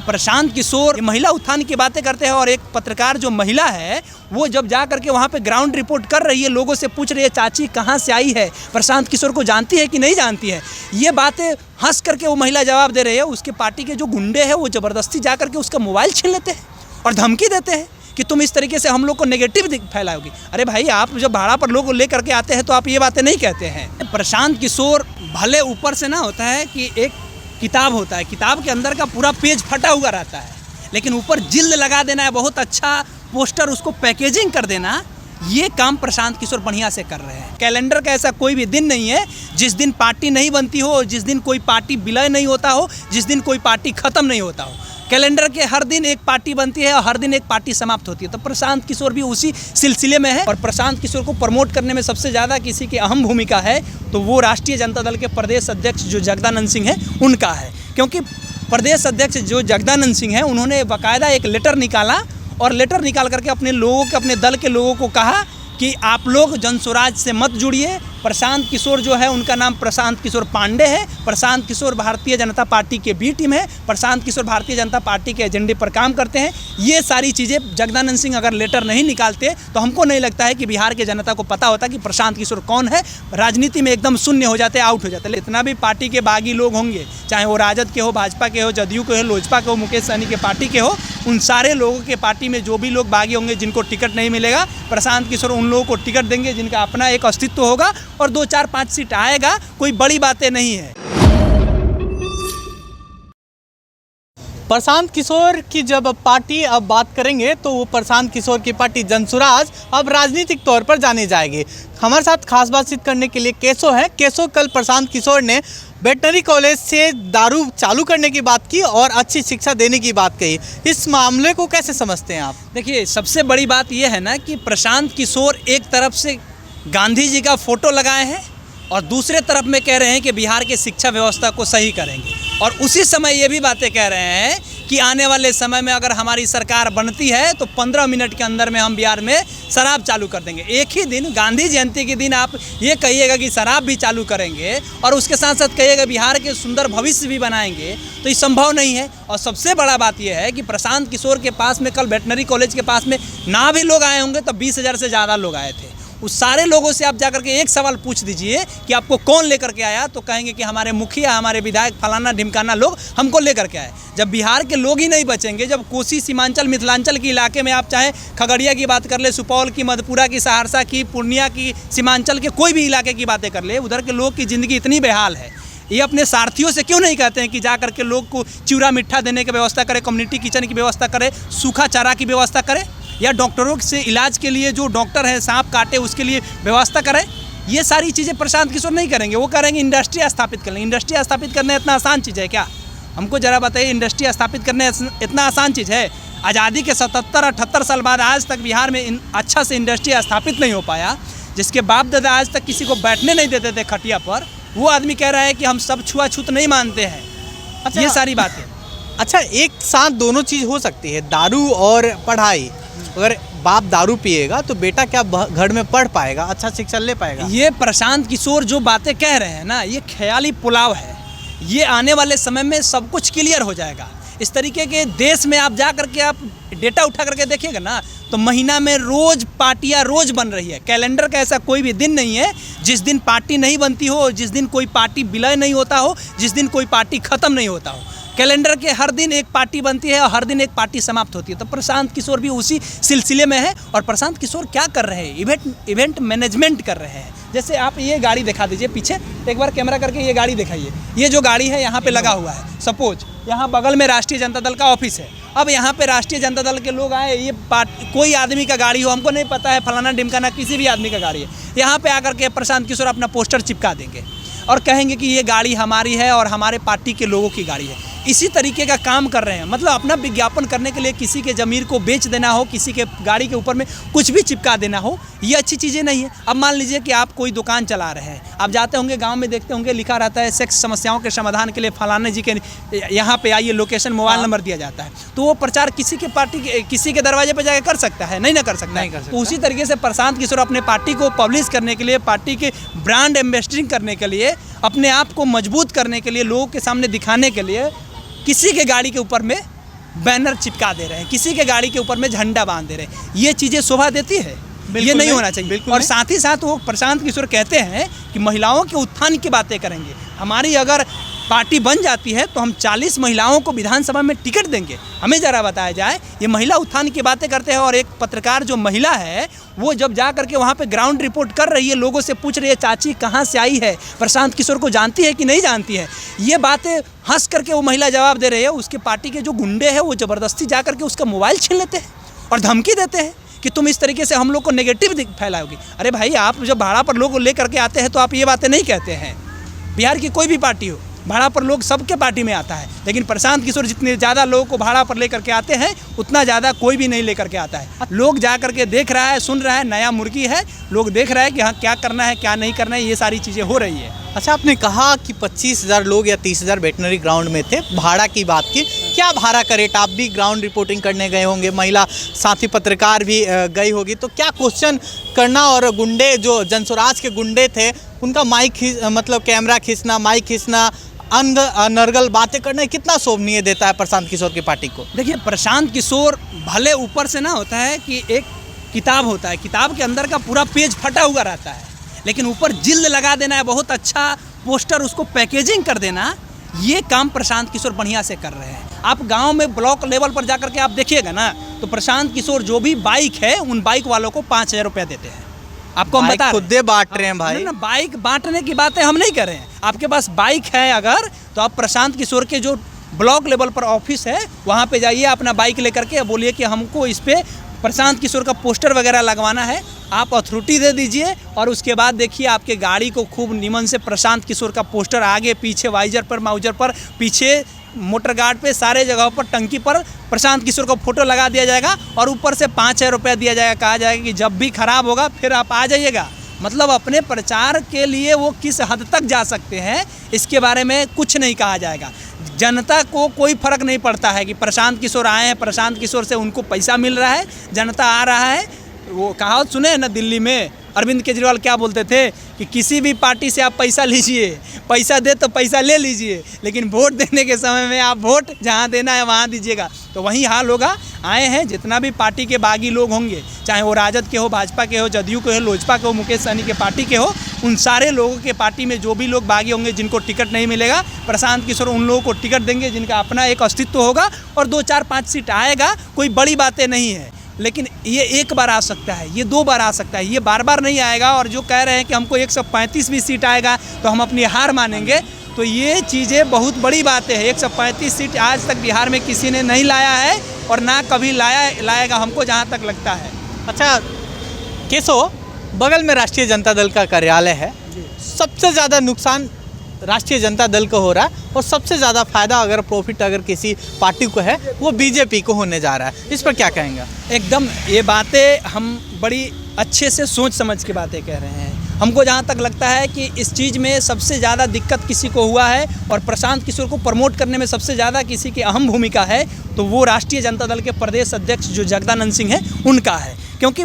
प्रशांत किशोर महिला उत्थान की बातें करते हैं और एक पत्रकार जो महिला है वो जब जा करके वहाँ पे ग्राउंड रिपोर्ट कर रही है, लोगों से पूछ रही है चाची कहाँ से आई है, प्रशांत किशोर को जानती है कि नहीं जानती है, ये बातें हंस करके वो महिला जवाब दे रही है। उसके पार्टी के जो गुंडे हैं वो ज़बरदस्ती जा करके उसका मोबाइल छीन लेते हैं और धमकी देते हैं कि तुम इस तरीके से हम लोग को नेगेटिव फैलाओगी। अरे भाई, आप जब भाड़ा पर लोग ले करके आते हैं तो आप ये बातें नहीं कहते हैं। प्रशांत किशोर भले ऊपर से ना होता है कि एक किताब होता है, किताब के अंदर का पूरा पेज फटा हुआ रहता है, लेकिन ऊपर जिल्द लगा देना है, बहुत अच्छा पोस्टर उसको पैकेजिंग कर देना, ये काम प्रशांत किशोर बढ़िया से कर रहे हैं। कैलेंडर का ऐसा कोई भी दिन नहीं है जिस दिन पार्टी नहीं बनती हो, जिस दिन कोई पार्टी विलय नहीं होता हो, जिस दिन कोई पार्टी खत्म नहीं होता हो। कैलेंडर के हर दिन एक पार्टी बनती है और हर दिन एक पार्टी समाप्त होती है। तो प्रशांत किशोर भी उसी सिलसिले में है और प्रशांत किशोर को प्रमोट करने में सबसे ज़्यादा किसी की अहम भूमिका है तो वो राष्ट्रीय जनता दल के प्रदेश अध्यक्ष जो जगदानंद सिंह है उनका है। क्योंकि प्रदेश अध्यक्ष जो जगदानंद सिंह है उन्होंने बाकायदा एक लेटर निकाला और लेटर निकाल करके अपने लोगों के, अपने दल के लोगों को कहा कि आप लोग जनस्वराज से मत जुड़िए। प्रशांत किशोर जो है उनका नाम प्रशांत किशोर पांडे है। प्रशांत किशोर भारतीय जनता पार्टी के बी टीम है। प्रशांत किशोर भारतीय जनता पार्टी के एजेंडे पर काम करते हैं। ये सारी चीज़ें जगदानंद सिंह अगर लेटर नहीं निकालते तो हमको नहीं लगता है कि बिहार के जनता को पता होता कि प्रशांत किशोर कौन है। राजनीति में एकदम शून्य हो जाते, आउट हो जाते। इतना भी पार्टी के बागी लोग होंगे, चाहे वो राजद के हो, भाजपा के हो, जदयू के हो, लोजपा के हो, मुकेश सहनी के पार्टी के हो, उन सारे लोगों के पार्टी में जो भी लोग बागी होंगे जिनको टिकट नहीं मिलेगा, प्रशांत किशोर उन लोगों को टिकट देंगे जिनका अपना एक अस्तित्व होगा और 2, 4, 5 सीट आएगा। कोई बड़ी बातें नहीं है। प्रशांत किशोर की जब पार्टी अब बात करेंगे तो वो प्रशांत किशोर की पार्टी जनसुराज अब राजनीतिक तौर पर जानी जाएगी। हमारे साथ खास बातचीत करने के लिए केशव हैं। केशव, कल प्रशांत किशोर ने वेटनरी कॉलेज से दारू चालू करने की बात की और अच्छी शिक्षा देने की बात कही। इस मामले को कैसे समझते हैं आप? देखिए, सबसे बड़ी बात यह है ना कि प्रशांत किशोर एक तरफ से गांधी जी का फोटो लगाए हैं और दूसरे तरफ में कह रहे हैं कि बिहार की शिक्षा व्यवस्था को सही करेंगे और उसी समय ये भी बातें कह रहे हैं कि आने वाले समय में अगर हमारी सरकार बनती है तो 15 मिनट के अंदर में हम बिहार में शराब चालू कर देंगे। एक ही दिन, गांधी जयंती के दिन आप ये कहिएगा कि शराब भी चालू करेंगे और उसके साथ साथ कहिएगा बिहार के सुंदर भविष्य भी बनाएंगे, तो ये संभव नहीं है। और सबसे बड़ा बात यह है कि प्रशांत किशोर के पास में कल वेटनरी कॉलेज के पास में ना भी लोग आए होंगे तो 20,000 से ज़्यादा लोग आए थे। उस सारे लोगों से आप जाकर के एक सवाल पूछ दीजिए कि आपको कौन लेकर के आया, तो कहेंगे कि हमारे मुखिया, हमारे विधायक, फलाना ढिमकाना लोग हमको लेकर के आए। जब बिहार के लोग ही नहीं बचेंगे, जब कोसी, सीमांचल, मिथिलांचल के इलाके में आप चाहे खगड़िया की बात कर ले, सुपौल की, मधेपुरा की, सहरसा की, पूर्णिया की, सीमांचल के कोई भी इलाके की बातें कर ले, उधर के लोग की ज़िंदगी इतनी बेहाल है। ये अपने सारथियों से क्यों नहीं कहते हैं कि जा करके लोग को चिवड़ा मिठा देने की व्यवस्था करे, कम्युनिटी किचन की व्यवस्था करे, सूखा चारा की व्यवस्था करे, या डॉक्टरों से इलाज के लिए जो डॉक्टर है सांप काटे उसके लिए व्यवस्था करें। ये सारी चीज़ें प्रशांत किशोर नहीं करेंगे। वो करेंगे इंडस्ट्री स्थापित कर लेंगे। इंडस्ट्री स्थापित करना इतना आसान चीज़ है क्या? हमको ज़रा बताइए, इंडस्ट्री स्थापित करना इतना आसान चीज़ है? आज़ादी के 77-78 साल बाद आज तक बिहार में अच्छा से इंडस्ट्री स्थापित नहीं हो पाया, जिसके बाप दादा आज तक किसी को बैठने नहीं देते थे खटिया पर, वो आदमी कह रहा है कि हम सब छुआछूत नहीं मानते हैं। अच्छा, ये सारी बातें। अच्छा, एक साथ दोनों चीज़ हो सकती है, दारू और पढ़ाई। अगर बाप दारू पिएगा तो बेटा क्या घर में पढ़ पाएगा, अच्छा शिक्षा ले पाएगा? ये प्रशांत किशोर जो बातें कह रहे हैं ना, ये ख्याली पुलाव है। ये आने वाले समय में सब कुछ क्लियर हो जाएगा। इस तरीके के देश में आप जा करके आप डेटा उठा करके देखिएगा ना, तो महीना में रोज़ पार्टियां रोज़ बन रही है। कैलेंडर का ऐसा कोई भी दिन नहीं है जिस दिन पार्टी नहीं बनती हो, जिस दिन कोई पार्टी विलय नहीं होता हो, जिस दिन कोई पार्टी खत्म नहीं होता हो। कैलेंडर के हर दिन एक पार्टी बनती है और हर दिन एक पार्टी समाप्त होती है। तो प्रशांत किशोर भी उसी सिलसिले में है। और प्रशांत किशोर क्या कर रहे हैं? इवेंट मैनेजमेंट कर रहे हैं। जैसे आप ये गाड़ी दिखा दीजिए पीछे, एक बार कैमरा करके ये गाड़ी दिखाइए। ये जो गाड़ी है यहाँ पे लगा हुआ है, सपोज यहाँ बगल में राष्ट्रीय जनता दल का ऑफिस है। अब यहाँ पे राष्ट्रीय जनता दल के लोग आए, ये कोई आदमी का गाड़ी हो, हमको नहीं पता है, फलाना ढिमकाना किसी भी आदमी का गाड़ी है, यहाँ पे आकर के प्रशांत किशोर अपना पोस्टर चिपका देंगे और कहेंगे कि ये गाड़ी हमारी है और हमारे पार्टी के लोगों की गाड़ी है। इसी तरीके का काम कर रहे हैं। मतलब अपना विज्ञापन करने के लिए किसी के ज़मीर को बेच देना हो, किसी के गाड़ी के ऊपर में कुछ भी चिपका देना हो, ये अच्छी चीज़ें नहीं है। अब मान लीजिए कि आप कोई दुकान चला रहे हैं, आप जाते होंगे गांव में, देखते होंगे लिखा रहता है सेक्स समस्याओं के समाधान के लिए फलाने जी के यहाँ पे आइए, लोकेशन, मोबाइल नंबर दिया जाता है। तो वो प्रचार किसी के पार्टी के किसी के दरवाजे पर जाकर कर सकता है? नहीं ना कर सकता है। तो उसी तरीके से प्रशांत किशोर अपने पार्टी को पब्लिश करने के लिए, पार्टी के ब्रांड एम्बेसडरिंग करने के लिए, अपने आप को मजबूत करने के लिए, लोगों के सामने दिखाने के लिए किसी के गाड़ी के ऊपर में बैनर चिपका दे रहे हैं, किसी के गाड़ी के ऊपर में झंडा बांध दे रहे हैं। ये चीज़ें शोभा देती है? ये नहीं होना चाहिए। और साथ ही साथ वो प्रशांत किशोर कहते हैं कि महिलाओं के उत्थान की बातें करेंगे। हमारी अगर पार्टी बन जाती है तो हम 40 महिलाओं को विधानसभा में टिकट देंगे। हमें ज़रा बताया जाए, ये महिला उत्थान की बातें करते हैं और एक पत्रकार जो महिला है वो जब जा करके वहाँ पे ग्राउंड रिपोर्ट कर रही है, लोगों से पूछ रही है चाची कहाँ से आई है, प्रशांत किशोर को जानती है कि नहीं जानती है। ये बातें हंस करके वो महिला जवाब दे रही है। उसके पार्टी के जो गुंडे हैं वो ज़बरदस्ती जा करके उसका मोबाइल छीन लेते हैं और धमकी देते हैं कि तुम इस तरीके से हम लोग को नेगेटिव फैलाओगी। अरे भाई, आप जब भाड़ा पर लोग लेकर के आते हैं तो आप ये बातें नहीं कहते हैं। बिहार की कोई भी पार्टी हो, भाड़ा पर लोग सबके पार्टी में आता है, लेकिन प्रशांत किशोर जितने ज़्यादा लोगों को भाड़ा पर लेकर के आते हैं उतना ज़्यादा कोई भी नहीं लेकर के आता है। लोग जा करके देख रहा है, सुन रहा है, नया मुर्गी है, लोग देख रहा है कि हाँ क्या करना है क्या नहीं करना है, ये सारी चीज़ें हो रही है। अच्छा, आपने कहा कि 25,000 लोग या 30,000 वेटनरी ग्राउंड में थे, भाड़ा की बात की, क्या भाड़ा का रेट? आप भी ग्राउंड रिपोर्टिंग करने गए होंगे, महिला साथी पत्रकार भी गई होगी, तो क्या क्वेश्चन करना और गुंडे जो जनसुराज के गुंडे थे उनका मतलब कैमरा खींचना, माइक खींचना, अनर्गल बातें करना कितना शोभनीय देता है प्रशांत किशोर की पार्टी को? देखिए, प्रशांत किशोर भले ऊपर से ना होता है कि एक किताब होता है, किताब के अंदर का पूरा पेज फटा हुआ रहता है, लेकिन ऊपर जिल्द लगा देना है, बहुत अच्छा पोस्टर उसको पैकेजिंग कर देना, ये काम प्रशांत किशोर बढ़िया से कर रहे हैं। आप गांव में ब्लॉक लेवल पर जाकर के आप देखिएगा ना, तो प्रशांत किशोर जो भी बाइक है उन बाइक वालों को 5,000 रुपया देते हैं। आपको हम बता खुद बांट रहे हैं भाई। ना, बाइक बांटने की बातें हम नहीं कर रहे हैं। आपके पास बाइक है अगर, तो आप प्रशांत किशोर के जो ब्लॉक लेवल पर ऑफिस है वहाँ पे जाइए, अपना बाइक लेकर के बोलिए कि हमको इस पे प्रशांत किशोर का पोस्टर वगैरह लगवाना है, आप अथॉरिटी दे दीजिए और उसके बाद देखिए आपके गाड़ी को खूब निमन से प्रशांत किशोर का पोस्टर आगे पीछे, वाइजर पर, माउजर पर, पीछे मोटर गार्ड पे, सारे जगहों पर, टंकी पर प्रशांत किशोर का फोटो लगा दिया जाएगा और ऊपर से 5,000 रुपया दिया जाएगा। कहा जाएगा कि जब भी खराब होगा फिर आप आ जाइएगा। मतलब अपने प्रचार के लिए वो किस हद तक जा सकते हैं इसके बारे में कुछ नहीं कहा जाएगा। जनता को कोई फर्क नहीं पड़ता है कि प्रशांत किशोर आए हैं, प्रशांत किशोर से उनको पैसा मिल रहा है, जनता आ रहा है। वो कहावत सुने हैं ना, दिल्ली में अरविंद केजरीवाल क्या बोलते थे कि किसी भी पार्टी से आप पैसा लीजिए, पैसा दे तो पैसा ले लीजिए, लेकिन वोट देने के समय में आप वोट जहाँ देना है वहाँ दीजिएगा। तो वही हाल होगा। आए हैं जितना भी पार्टी के बागी लोग होंगे, चाहे वो राजद के हो, भाजपा के हो, जदयू के हो, लोजपा के हो, मुकेश सहनी के पार्टी के हो, उन सारे लोगों के पार्टी में जो भी लोग बागी होंगे जिनको टिकट नहीं मिलेगा, प्रशांत किशोर उन लोगों को टिकट देंगे जिनका अपना एक अस्तित्व होगा और 2, 4, 5 सीट आएगा। कोई बड़ी बातें नहीं है, लेकिन ये एक बार आ सकता है, ये 2 बार आ सकता है, ये बार बार नहीं आएगा। और जो कह रहे हैं कि हमको 135 भी सीट आएगा तो हम अपनी हार मानेंगे, तो ये चीज़ें बहुत बड़ी बातें हैं। 135 सीट आज तक बिहार में किसी ने नहीं लाया है और ना कभी लाएगा, हमको जहाँ तक लगता है। अच्छा केशो, बगल में राष्ट्रीय जनता दल का कार्यालय है, सबसे ज़्यादा नुकसान राष्ट्रीय जनता दल को हो रहा है और सबसे ज़्यादा फायदा अगर प्रॉफिट अगर किसी पार्टी को है वो बीजेपी को होने जा रहा है। इस पर क्या कहेंगे? एकदम ये बातें हम बड़ी अच्छे से सोच समझ के बातें कह रहे हैं। हमको जहाँ तक लगता है कि इस चीज़ में सबसे ज़्यादा दिक्कत किसी को हुआ है और प्रशांत किशोर को प्रमोट करने में सबसे ज़्यादा किसी की अहम भूमिका है, तो वो राष्ट्रीय जनता दल के प्रदेश अध्यक्ष जो जगदानंद सिंह हैं उनका है। क्योंकि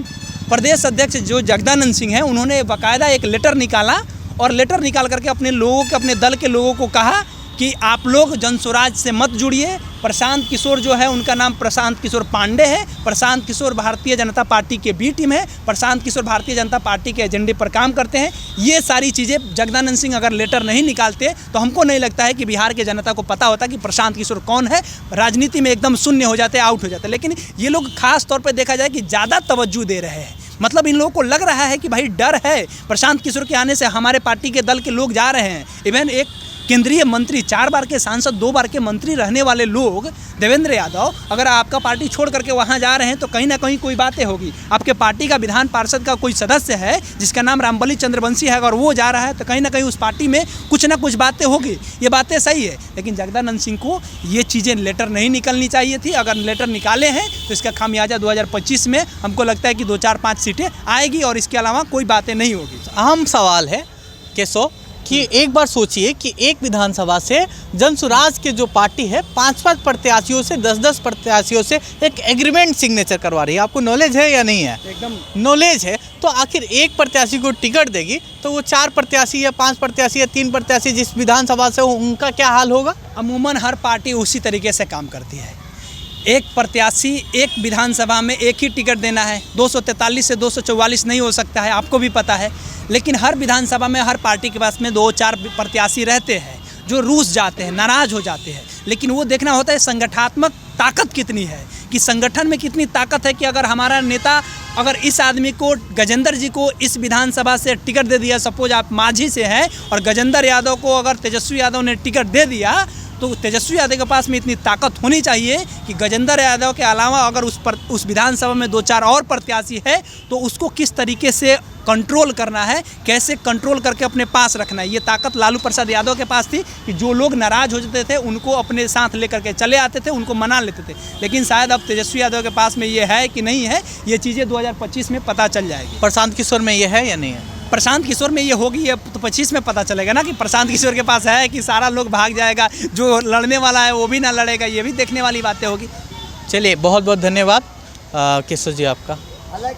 प्रदेश अध्यक्ष जो जगदानंद सिंह हैं उन्होंने बाकायदा एक लेटर निकाला और लेटर निकाल करके अपने लोगों के, अपने दल के लोगों को कहा कि आप लोग जनसुराज से मत जुड़िए। प्रशांत किशोर जो है उनका नाम प्रशांत किशोर पांडे है। प्रशांत किशोर भारतीय जनता पार्टी के बी टीम है। प्रशांत किशोर भारतीय जनता पार्टी के एजेंडे पर काम करते हैं। ये सारी चीज़ें जगदानंद सिंह अगर लेटर नहीं निकालते तो हमको नहीं लगता है कि बिहार के जनता को पता होता कि प्रशांत किशोर कौन है। राजनीति में एकदम शून्य हो जाते, आउट हो जाते। लेकिन ये लोग खास तौर पर देखा जाए कि ज़्यादा तवज्जो दे रहे हैं। मतलब इन लोगों को लग रहा है कि भाई डर है, प्रशांत किशोर के आने से हमारे पार्टी के दल के लोग जा रहे हैं। इवन एक केंद्रीय मंत्री, 4 बार के सांसद, 2 बार के मंत्री रहने वाले लोग, देवेंद्र यादव, अगर आपका पार्टी छोड़ करके वहाँ जा रहे हैं तो कहीं ना कहीं कोई बातें होगी। आपके पार्टी का विधान पार्षद का कोई सदस्य है जिसका नाम रामबली चंद्रवंशी है, अगर वो जा रहा है तो कहीं ना कहीं उस पार्टी में कुछ ना कुछ बातें होगी। ये बातें सही है, लेकिन जगदानंद सिंह को ये चीज़ें लेटर नहीं निकलनी चाहिए थी। अगर लेटर निकाले हैं तो इसका खामियाजा 2025 में हमको लगता है कि 2, 4, 5 सीटें आएगी और इसके अलावा कोई बातें नहीं होगी। अहम सवाल है केशव कि एक बार सोचिए कि एक विधानसभा से जनसुराज के जो पार्टी है 5-5 प्रत्याशियों से, 10-10 प्रत्याशियों से एक एग्रीमेंट सिग्नेचर करवा रही है। आपको नॉलेज है या नहीं है? एकदम नॉलेज है। तो आखिर एक प्रत्याशी को टिकट देगी तो वो 4 प्रत्याशी या 5 प्रत्याशी या 3 प्रत्याशी जिस विधानसभा से उनका क्या हाल होगा? अमूमन हर पार्टी उसी तरीके से काम करती है। एक प्रत्याशी एक विधानसभा में एक ही टिकट देना है, 243 से 244 नहीं हो सकता है, आपको भी पता है। लेकिन हर विधानसभा में हर पार्टी के पास में 2-4 प्रत्याशी रहते हैं जो रूस जाते हैं, नाराज़ हो जाते हैं। लेकिन वो देखना होता है संगठनात्मक ताकत कितनी है, कि संगठन में कितनी ताकत है, कि अगर हमारा नेता अगर इस आदमी को, गजेंद्र जी को इस विधानसभा से टिकट दे दिया, सपोज आप मांझी से हैं और गजेंद्र यादव को अगर तेजस्वी यादव ने टिकट दे दिया, तो तेजस्वी यादव के पास में इतनी ताकत होनी चाहिए कि गजेंद्र यादव के अलावा अगर उस विधानसभा में 2-4 और प्रत्याशी है तो उसको किस तरीके से कंट्रोल करना है, कैसे कंट्रोल करके अपने पास रखना है। ये ताकत लालू प्रसाद यादव के पास थी कि जो लोग नाराज़ हो जाते थे उनको अपने साथ लेकर के चले आते थे, उनको मना लेते थे। लेकिन शायद अब तेजस्वी यादव के पास में ये है कि नहीं है, ये चीज़ें 2025 में पता चल जाएगी। प्रशांत किशोर में ये है या नहीं है? प्रशांत किशोर में ये होगी, ये तो 25 में पता चलेगा ना कि प्रशांत किशोर के पास है कि सारा लोग भाग जाएगा, जो लड़ने वाला है वो भी ना लड़ेगा, ये भी देखने वाली बातें होगी। चलिए, बहुत बहुत धन्यवाद केशव जी आपका।